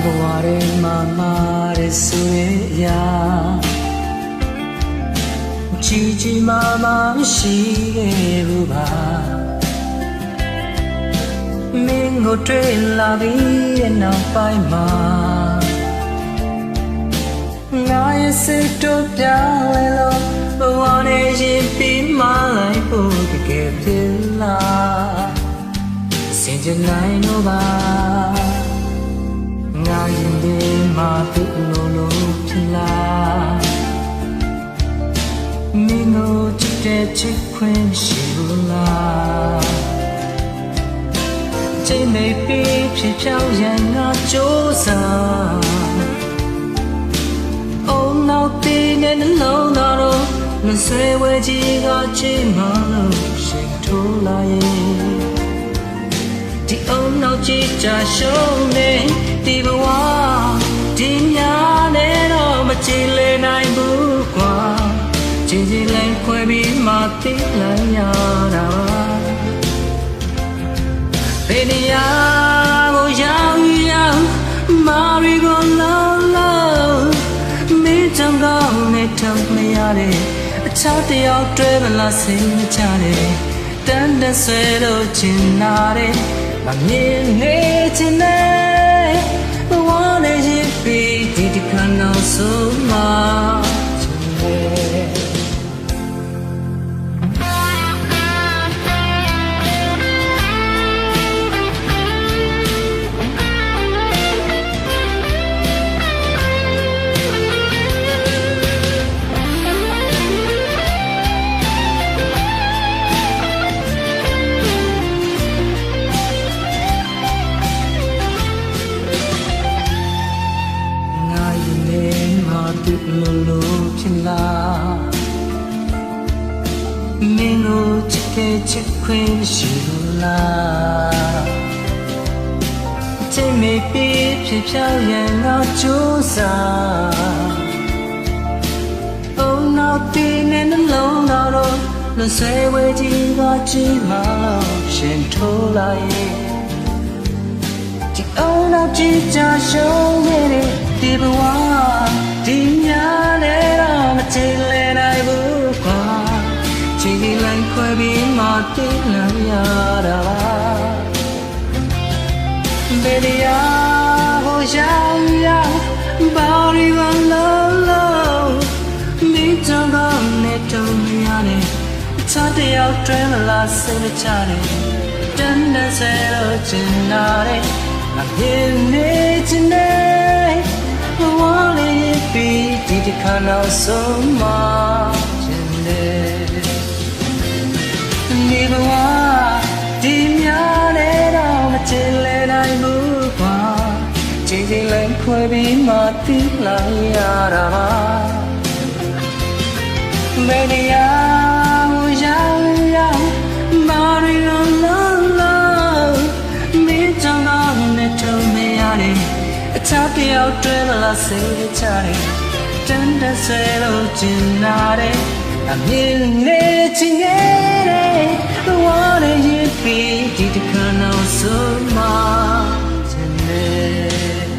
ဘဝထဲမှာမာတဲ့ဆိုရချီချီမာမာမရှိခဲ့ဘူးပါမင်းကိုတွေ့လာပြီးတဲ့နောက်ပိုင်းမှာငါရဲ့စိတ်တို့ပြောင်းလဲလို့ဘဝနဲ့ရင်ပြီးမှလိုက်ဖို့တကယ်ဖြစ်လားစင်ကြနိုင်တော့ပါငါရင်ထဲမှာသူ့လိုဖြစ်လားမင်းကိုချစ်တဲ့ချစ်ခွင့်ရှိဘူးလားချိန်နေပြီးဖြစ်ဖြောင်းရန်ငါကြိုးစားအိုးနောက်တည်တဲ့နှလုံးသားတို့မဆွေဝဲကြီးကချိန်မှလို့ရှိန်ထိုးလာရဲ့ဒီအုံနောက်ကြည့်ကြရှုံးနေဒီဘဝဒီများနဲ့တော့မကြည့်လေနိုင်ဘူးကွာကြည်ကြည်လေးခွဲပြီးမှသိလိုက်ရတာဘယ်နေရာကိုရောက်ရောက်မာရီကိုလုံးလုံးမင်းကြောင့်ကောင်းနေထုံမရတဲ့အချောက်တယောက်တွေ့မလားစိတ်မချတဲ့တန်တဆွဲလို့ချင်နာတဲ့မမြင်နေချင်တဲ့ဘဝနဲ့ရင်ပြီးဒီတစ်ခါနောက်ဆုံးမှချင်တယ်သူ့လိုဖြစ်လားမင်းကိုချစ်တဲ့ချစ်ခွင့်ရှိလားချိန်မေးပြီးဖြစ်ဖြောင်းရန်ငါကြိုးစားအိုးနောက်တည်တဲ့နှလုံးသားတို့လွန်ဆွဲဝဲကြီးကကြည်မှရှင်ထိုးလာရဲ့ဒီအုံနောက်ကြည့်ကြရှုံးနေတဲ့ဒီဘဝဒီများနဲ့တော့မချင်လဲနိုင်ဘူးကွာချီလိုက်ခွဲပြီးမှသိလိုက်ရတာပါဘယ်နေရာကိုရောက်ရောက်ဘာရီကလုံးလုံးမိချောင်းကောင်းနဲ့တုံးရတဲ့ချားတယောက်တွင်လာစိတ်ချတဲ့တန်းတဲ့ဆဲလို့ချင်လာတဲ့ငါပြင်းနေချင်တဲ့ဘဝလေးပြီးဒီတစ်ခါနောက်ဆုံးမှချင်တယ်ဒီဘဝဒီများနဲ့တော့မချင်လဲနိုင်ဘူးကွာကြည်ကြည်လေးခွဲပြီးမှသိလိုက်ရတာပါဘယ်နေရာကိုရောက်ရောက်မာရီလုံးလုံးမင်းကြောင့်တော့နဲ့ထုံးမရတဲ့အချောက်တယောက်တွေ့လာစိတ်ချတယ်တန်တဆဲလို့ကျင်နာတဲ့အမြင်နဲ့ချင်တဲ့ဘဝနဲ့ရင်ပြီးဒီတစ်ခါနောက်ဆုံးမှချင်တယ်